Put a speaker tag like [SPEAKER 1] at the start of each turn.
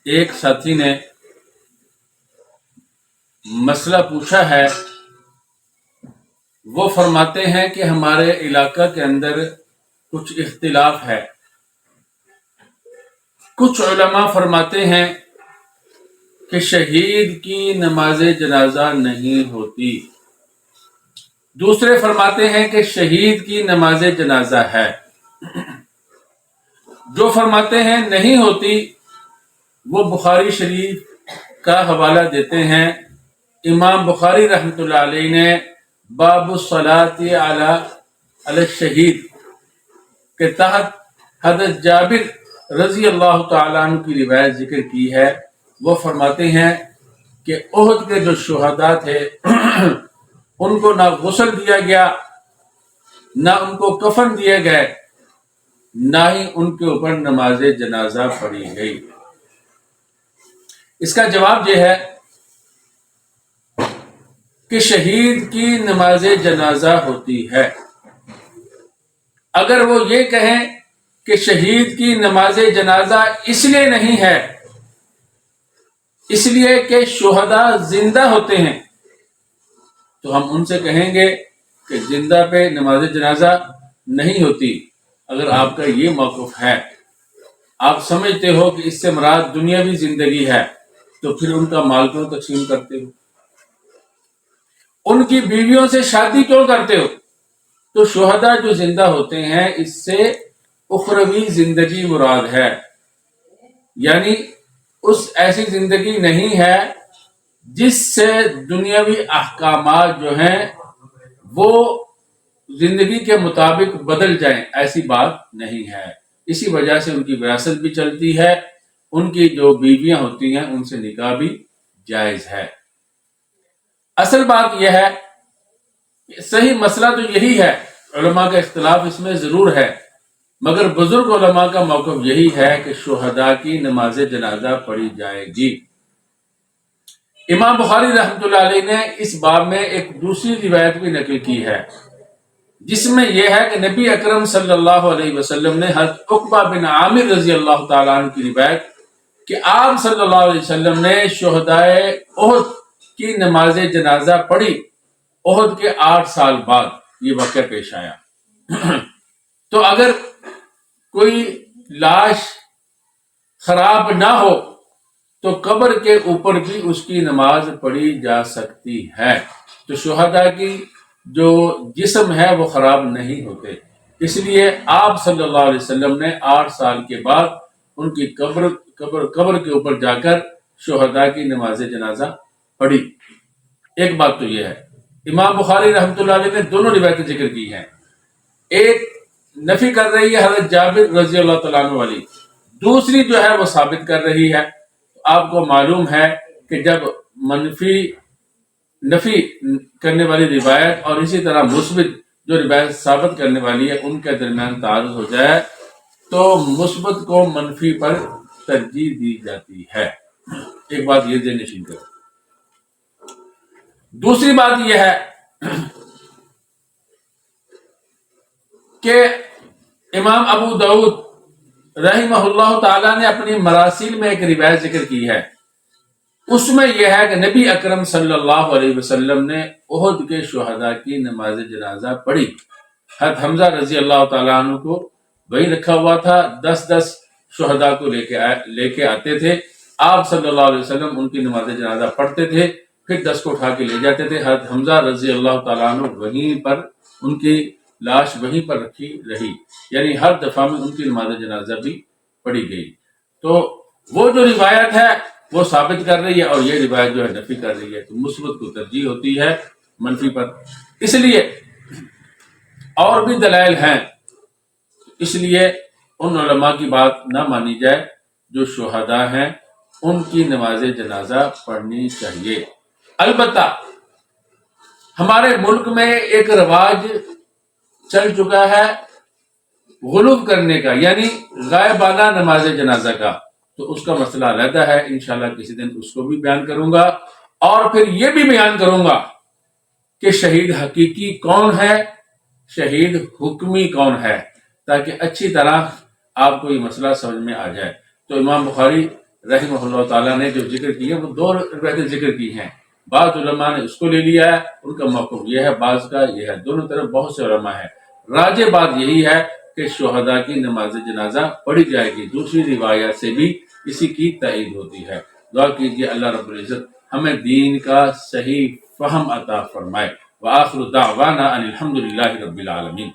[SPEAKER 1] ایک ساتھی نے مسئلہ پوچھا ہے، وہ فرماتے ہیں کہ ہمارے علاقہ کے اندر کچھ اختلاف ہے۔ کچھ علماء فرماتے ہیں کہ شہید کی نماز جنازہ نہیں ہوتی، دوسرے فرماتے ہیں کہ شہید کی نماز جنازہ ہے۔ جو فرماتے ہیں نہیں ہوتی وہ بخاری شریف کا حوالہ دیتے ہیں۔ امام بخاری رحمۃ اللہ علیہ نے باب الصلاۃ علی الشہید کے تحت حضرت جابر رضی اللہ تعالیٰ عنہ کی روایت ذکر کی ہے۔ وہ فرماتے ہیں کہ احد کے جو شہداء تھے ان کو نہ غسل دیا گیا، نہ ان کو کفن دیے گئے، نہ ہی ان کے اوپر نماز جنازہ پڑھی گئی۔ اس کا جواب یہ ہے کہ شہید کی نماز جنازہ ہوتی ہے۔ اگر وہ یہ کہیں کہ شہید کی نماز جنازہ اس لیے نہیں ہے، اس لیے کہ شہداء زندہ ہوتے ہیں، تو ہم ان سے کہیں گے کہ زندہ پہ نماز جنازہ نہیں ہوتی۔ اگر آپ کا یہ موقف ہے، آپ سمجھتے ہو کہ اس سے مراد دنیاوی زندگی ہے، تو پھر ان کا مال کیوں تقسیم کرتے ہو؟ ان کی بیویوں سے شادی کیوں کرتے ہو؟ تو شہداء جو زندہ ہوتے ہیں اس سے اخروی زندگی مراد ہے، یعنی اس ایسی زندگی نہیں ہے جس سے دنیاوی احکامات جو ہیں وہ زندگی کے مطابق بدل جائیں، ایسی بات نہیں ہے۔ اسی وجہ سے ان کی وراثت بھی چلتی ہے، ان کی جو بیویاں ہوتی ہیں ان سے نکاح بھی جائز ہے۔ اصل بات یہ ہے کہ صحیح مسئلہ تو یہی ہے، علماء کا اختلاف اس میں ضرور ہے، مگر بزرگ علماء کا موقف یہی ہے کہ شہداء کی نماز جنازہ پڑھی جائے گی۔ امام بخاری رحمۃ اللہ علیہ نے اس باب میں ایک دوسری روایت بھی نقل کی ہے، جس میں یہ ہے کہ نبی اکرم صلی اللہ علیہ وسلم نے حضرت عقبہ بن عامر رضی اللہ تعالیٰ عنہ کی روایت کہ آپ صلی اللہ علیہ وسلم نے شہداء احد کی نماز جنازہ پڑھی، احد کے 8 سال بعد یہ واقعہ پیش آیا۔ تو اگر کوئی لاش خراب نہ ہو تو قبر کے اوپر بھی اس کی نماز پڑھی جا سکتی ہے۔ تو شہداء کی جو جسم ہے وہ خراب نہیں ہوتے، اس لیے آپ صلی اللہ علیہ وسلم نے 8 سال کے بعد ان کی قبر کے اوپر جا کر شہداء کی نماز جنازہ پڑھی۔ ایک بات تو یہ ہے، امام بخاری رحمۃ اللہ علیہ نے دونوں روایتیں ذکر کی ہیں، ایک نفی کر رہی ہے حضرت جابر رضی اللہ تعالیٰ عنہ والی، دوسری جو ہے وہ ثابت کر رہی ہے۔ آپ کو معلوم ہے کہ جب نفی کرنے والی روایت اور اسی طرح مثبت جو روایت ثابت کرنے والی ہے ان کے درمیان تعارض ہو جائے تو مثبت کو منفی پر ترجیح دی جاتی ہے۔ ایک بات یہ ذہن نشین کرو۔ دوسری بات یہ ہے کہ امام ابو داؤد رحمہ اللہ تعالیٰ نے اپنی مراسیل میں ایک روایت ذکر کی ہے، اس میں یہ ہے کہ نبی اکرم صلی اللہ علیہ وسلم نے احد کے شہداء کی نماز جنازہ پڑھی۔ حضرت حمزہ رضی اللہ تعالیٰ عنہ کو وہی رکھا ہوا تھا، 10 شہداء کو لے کے آتے تھے، آپ صلی اللہ علیہ وسلم ان کی نماز جنازہ پڑھتے تھے، پھر 10 کو اٹھا کے لے جاتے تھے۔ حضرت حمزہ رضی اللہ تعالیٰ عنہ وہیں پر، ان کی لاش وہیں پر رکھی رہی، یعنی ہر دفعہ میں ان کی نماز جنازہ بھی پڑھی گئی۔ تو وہ جو روایت ہے وہ ثابت کر رہی ہے اور یہ روایت جو ہے نفی کر رہی ہے، تو مثبت کو ترجیح ہوتی ہے منفی پر۔ اس لیے اور بھی دلائل ہیں، اس لیے ان علماء کی بات نہ مانی جائے جو شہداء ہیں، ان کی نماز جنازہ پڑھنی چاہیے۔ البتہ ہمارے ملک میں ایک رواج چل چکا ہے غلو کرنے کا، یعنی غائبانہ نماز جنازہ کا، تو اس کا مسئلہ علیحدہ ہے، انشاءاللہ کسی دن اس کو بھی بیان کروں گا، اور پھر یہ بھی بیان کروں گا کہ شہید حقیقی کون ہے، شہید حکمی کون ہے، تاکہ اچھی طرح آپ کو یہ مسئلہ سمجھ میں آ جائے۔ تو امام بخاری رحمہ اللہ تعالیٰ نے جو ذکر کی ہے وہ 2 روایتیں ذکر کی ہیں. بعض علماء نے اس کو لے لیا ہے، ان کا موقف یہ ہے، بعض کا یہ ہے. دونوں طرف بہت سے علماء ہیں. راجح بات یہی ہے کہ شہداء کی نماز جنازہ پڑھی جائے گی. دوسری روایات سے بھی اسی کی تائید ہوتی ہے. دعا کیجیے اللہ رب العزت ہمیں دین کا صحیح فہم عطا فرمائے. وآخر دعوانا ان الحمد للہ رب العالمین.